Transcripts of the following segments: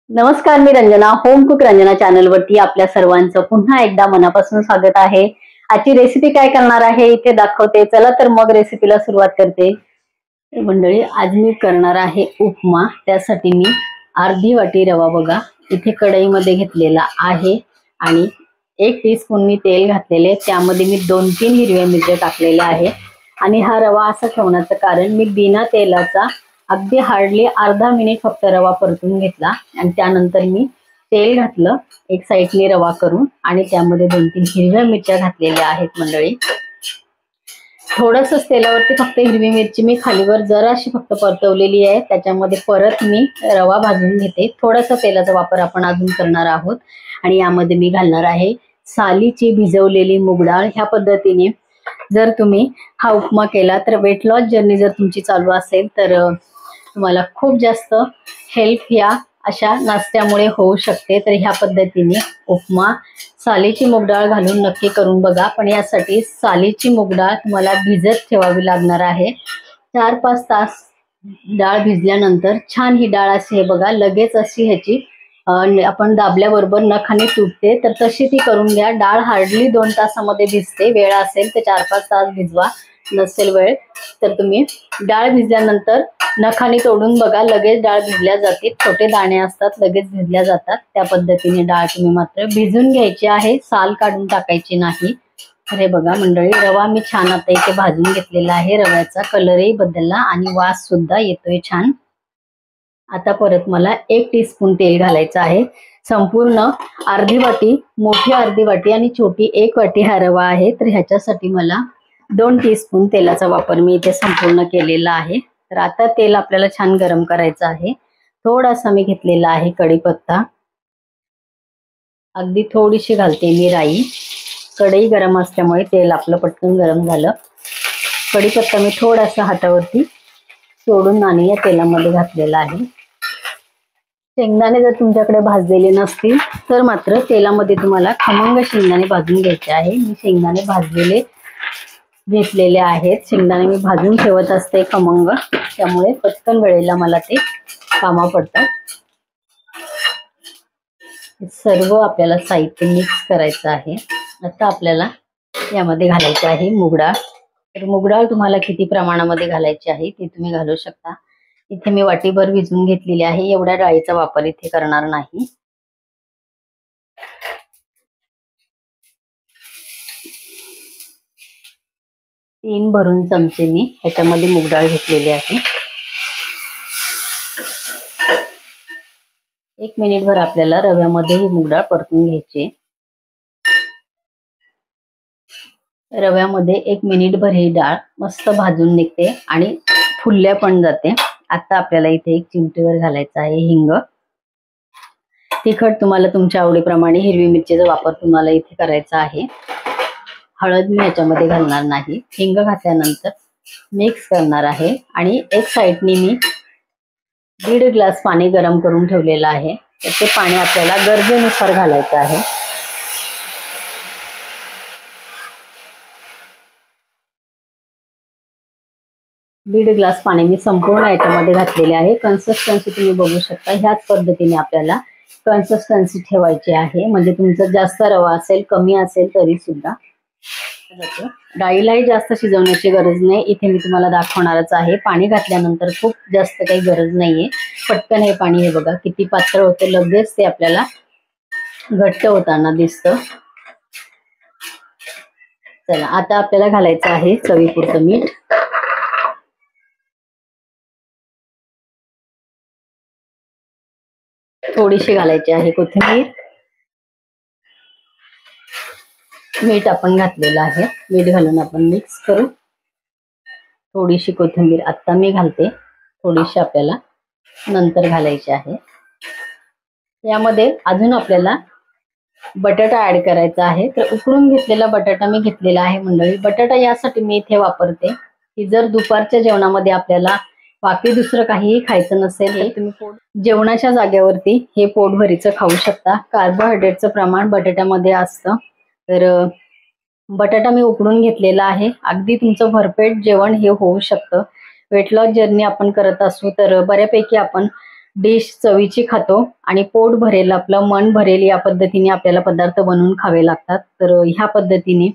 नमस्कार, मी Ranjana. Home cook Ranjana channel वरती आपल्या सर्वांचं पुन्हा एकदा मनापासून स्वागत आहे. आजची रेसिपी काय करणार आहे इथे दाखवते. चला तर मग रेसिपीला सुरुवात करते. मंडळी, आज मी करणार आहे उपमा. त्यासाठी मी अर्धी वाटी रवा बघा इथे कढईमध्ये घेतलेला आहे आणि 1 टीस्पून मी तेल घातलेले. त्यामध्ये मी 2-3 हिरव्या मिरच्या टाकलेल्या आहे. आणि हा रवा असा ठेवण्याचं कारण मी बिना तेलाचा अगदी हार्डली अर्धा मिनिट फक्त रवा परतून घेतला आणि त्यानंतर मी तेल घातलं एक साईडने रवा करून आणि त्यामध्ये 2-3 हिरव्या मिरच्या घातलेल्या आहेत. मंडळी, थोडंसं तेलावरती फक्त हिरवी मिरची मी खालीवर जराशी फक्त परतवलेली आहे. त्याच्यामध्ये परत मी रवा भाजून घेते. थोडासा तेलाचा वापर आपण अजून करणार आहोत आणि यामध्ये मी घालणार आहे सालीची भिजवलेली मूग डाळ. ह्या पद्धतीने जर तुम्ही हा उपमा केला तर वेट लॉस जर्नी जर तुमची चालू असेल तर तुम्हाला खूप जास्त हेल्प ह्या अशा नाश्त्यामुळे होऊ शकते. तर ह्या पद्धतीने उपमा सालीची मूग डाळ घालून नक्की करून बघा. पण यासाठी सालीची मूग डाळ तुम्हाला भिजत ठेवावी लागणार आहे. 4-5 तास डाळ भिजल्यानंतर छान ही डाळ अशी हे बघा लगेच अशी ह्याची आपण दाबल्याबरोबर नखाने तुटते. तर तशी ती करून घ्या. डाळ हार्डली 2 तासामध्ये भिजते. वेळ असेल तर 4-5 तास भिजवा. नसेल वेळ तर तुम्ही डाळ भिजल्यानंतर नखाने तोडून बघा, लगेच डाळ भिजल्या जाते. छोटे दाणे असतात, लगेच भिजल्या जातात. त्या पद्धतीने डाळ तुम्ही मात्र भिजून घ्यायची आहे, साल काढून टाकायची नाही. तर हे बघा मंडळी, रवा मी छान आता इथे भाजून घेतलेला आहे. रव्याचा कलरही बदलला आणि वास सुद्धा येतोय छान. आता परत मला 1 टीस्पून तेल घालायचं आहे. संपूर्ण अर्धी वाटी, मोठी अर्धी वाटी आणि छोटी 1 वाटी हा रवा आहे. तर ह्याच्यासाठी मला 2 टीस्पून तेलाचा वापर मी इथे संपूर्ण केलेला आहे. तर आता तेल आपल्याला छान गरम करायचं आहे. थोडासा मी घेतलेला आहे कढीपत्ता, अगदी थोडीशी घालते मी राई. कढई गरम असल्यामुळे तेल आपलं पटकन गरम झालं. कढीपत्ता मी थोडासा हातावरती सोडून आणि या तेलामध्ये घातलेला आहे. शेंगदाणे जर तुमच्याकडे भाजलेले नसतील तर मात्र तेलामध्ये तुम्हाला खमंग शेंगदाणे भाजून घ्यायचे आहे. मी शेंगदाणे भाजलेले घेतलेले आहेत. शेंगदाणे मी भाजून ठेवत असते खमंग, त्यामुळे पटकन वेळेला मला ते कामा पडतात. सर्व आपल्याला साहित्य मिक्स करायचं आहे. आता आपल्याला यामध्ये घालायचं आहे मूग डाळ. तर मूग डाळ तुम्हाला किती प्रमाणामध्ये घालायची आहे ते तुम्ही घालू शकता. इथे मी वाटीभर भिजून घेतलेली आहे. एवढ्या डाळीचा वापर इथे करणार नाही. तीन भरून चमचे मी ह्याच्यामध्ये मूग डाळ घेतलेली आहे. 1 मिनिटभर आपल्याला रव्यामध्ये ही मूग डाळ परतून घ्यायची. रव्यामध्ये 1 मिनिटभर ही डाळ मस्त भाजून निघते आणि फुलल्या पण जाते. आता आपल्याला इथे 1 चिमटीवर घालायचा आहे हिंग. तिखट तुम्हाला तुमच्या आवडीप्रमाणे, हिरवी मिरचीचा वापर तुम्हाला इथे करायचा आहे. हळद मी याच्यामध्ये घालणार नाही. हिंग घातल्यानंतर मिक्स करणार आहे आणि एक साईडनी मी 1.5 ग्लास पाणी गरम करून ठेवलेलं आहे. तर ते पाणी आपल्याला गरजेनुसार घालायचं आहे. दीड ग्लास पाणी मी संपूर्ण याच्यामध्ये घातलेले आहे. कन्सिस्टन्सी तुम्ही बघू शकता. ह्याच पद्धतीने आपल्याला कन्सिस्टन्सी ठेवायची आहे. म्हणजे तुमचा जास्त रवा असेल, कमी असेल तरी सुद्धा. डाळीलाही जास्त शिजवण्याची गरज नाही. इथे मी तुम्हाला दाखवणारच आहे. पाणी घातल्यानंतर खूप जास्त काही गरज नाहीये. पटकन हे पाणी हे बघा किती पातळ होतं, लगेच ते आपल्याला घट्ट होताना दिसतं. चला, आता आपल्याला घालायचं आहे चवीपुरतं मीठ. थोडीशी घालायची आहे कोथिंबीर. मीठ आपण घातलेलं आहे. मीठ घालून आपण मिक्स करू. थोडीशी कोथिंबीर आता मी घालते, थोडीशी आपल्याला नंतर घालायची आहे. यामध्ये अजून आपल्याला बटाटा ऍड करायचा आहे. तर उकडून घेतलेला बटाटा मी घेतलेला आहे. मंडळी, बटाटा यासाठी मी इथे वापरते की जर दुपारच्या जेवणामध्ये आपल्याला बाकी दुसरं काहीही खायचं नसेल हे तुम्ही जेवणाच्या जागेवरती हे पोटभरीचं खाऊ शकता. कार्बोहायड्रेटचं प्रमाण बटाट्यामध्ये असतं. तर बटाटा मी उकडून घेतलेला आहे. अगदी तुमचं भरपेट जेवण हे होऊ शकतं. वेट लॉस जर्नी आपण करत असू तर बऱ्यापैकी आपण डिश चवीची खातो आणि पोट भरेल, आपलं मन भरेल या पद्धतीने आपल्याला पदार्थ बनवून खावे लागतात. तर ह्या पद्धतीने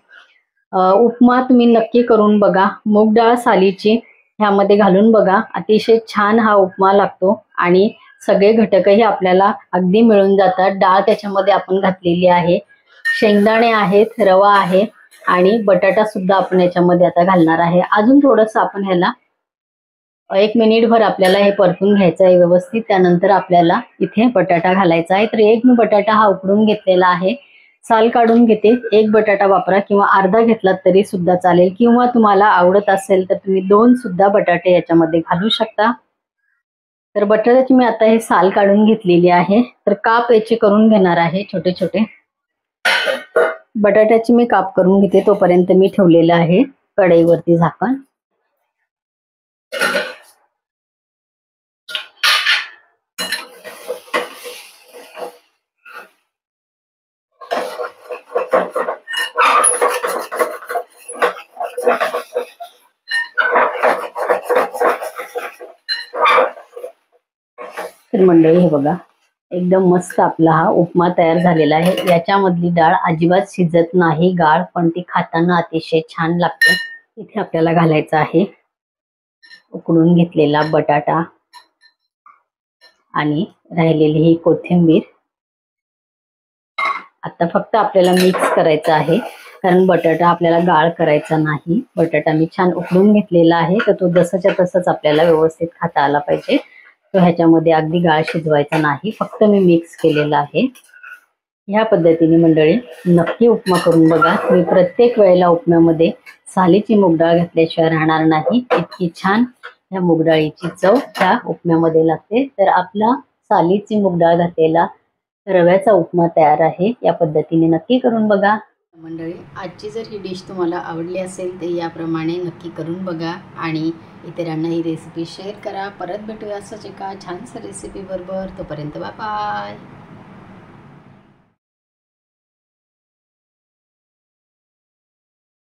उपमा तुम्ही नक्की करून बघा. मूग डाळ सालीची ह्यामध्ये घालून बघा, अतिशय छान हा उपमा लागतो आणि सगळे घटकही आपल्याला अगदी मिळून जातात. डाळ त्याच्यामध्ये आपण घातलेली आहे, शेंगदाणे आहेत, रवा आहे आणि बटाटा सुद्धा आपण याच्यामध्ये आता घालणार आहे. अजून थोडंसं आपण ह्याला 1 मिनिटभर आपल्याला हे परतून घ्यायचं आहे व्यवस्थित. त्यानंतर आपल्याला इथे बटाटा घालायचा आहे. तर एक मी बटाटा हा उकडून घेतलेला आहे, साल काढून घेते. एक बटाटा वापरा किंवा अर्धा घेतलात तरी सुद्धा चालेल, किंवा तुम्हाला आवडत असेल तर तुम्ही 2 सुद्धा बटाटे याच्यामध्ये घालू शकता. तर बटाट्याची मी आता हे साल काढून घेतलेली आहे. तर काप याचे करून घेणार आहे छोटे छोटे. बटाट्याची मी काप करून घेते. तोपर्यंत मी ठेवलेलं आहे कढईवरती झाकण. तर मंडळी हे बघा, एकदम मस्त आपला हा उपमा तयार झालेला आहे. याच्यामधली डाळ अजिबात शिजत नाही गाळ, पण ती खाताना अतिशय छान लागते. इथे आपल्याला घालायचा आहे उकडून घेतलेला बटाटा आणि राहिलेली ही कोथिंबीर. आता फक्त आपल्याला मिक्स करायचं आहे, कारण बटाटा आपल्याला गाळ करायचा नाही. बटाटा मी छान उकडून घेतलेला आहे, तर तो जसाच्या तसाच आपल्याला व्यवस्थित खाता आला पाहिजे. तो ह्याच्यामध्ये अगदी गाळ शिजवायचा नाही, फक्त मी मिक्स केलेला आहे. ह्या पद्धतीने मंडळी नक्की उपमा करून बघा. तुम्ही प्रत्येक वेळेला उपम्यामध्ये सालीची मूग डाळ घातल्याशिवाय राहणार नाही. इतकी छान ह्या मूग डाळीची चव ह्या उपम्यामध्ये लागते. तर आपला सालीची मूग डाळ घातलेला रव्याचा उपमा तयार आहे. या पद्धतीने नक्की करून बघा. मंडळी, आजची जर ही डिश तुम्हाला आवडली असेल तर याप्रमाणे नक्की करून बघा आणि इतरांना ही रेसिपी शेअर करा. परत भेटूया असंच एका छानसं रेसिपी बरोबर. तोपर्यंत बाय बाय.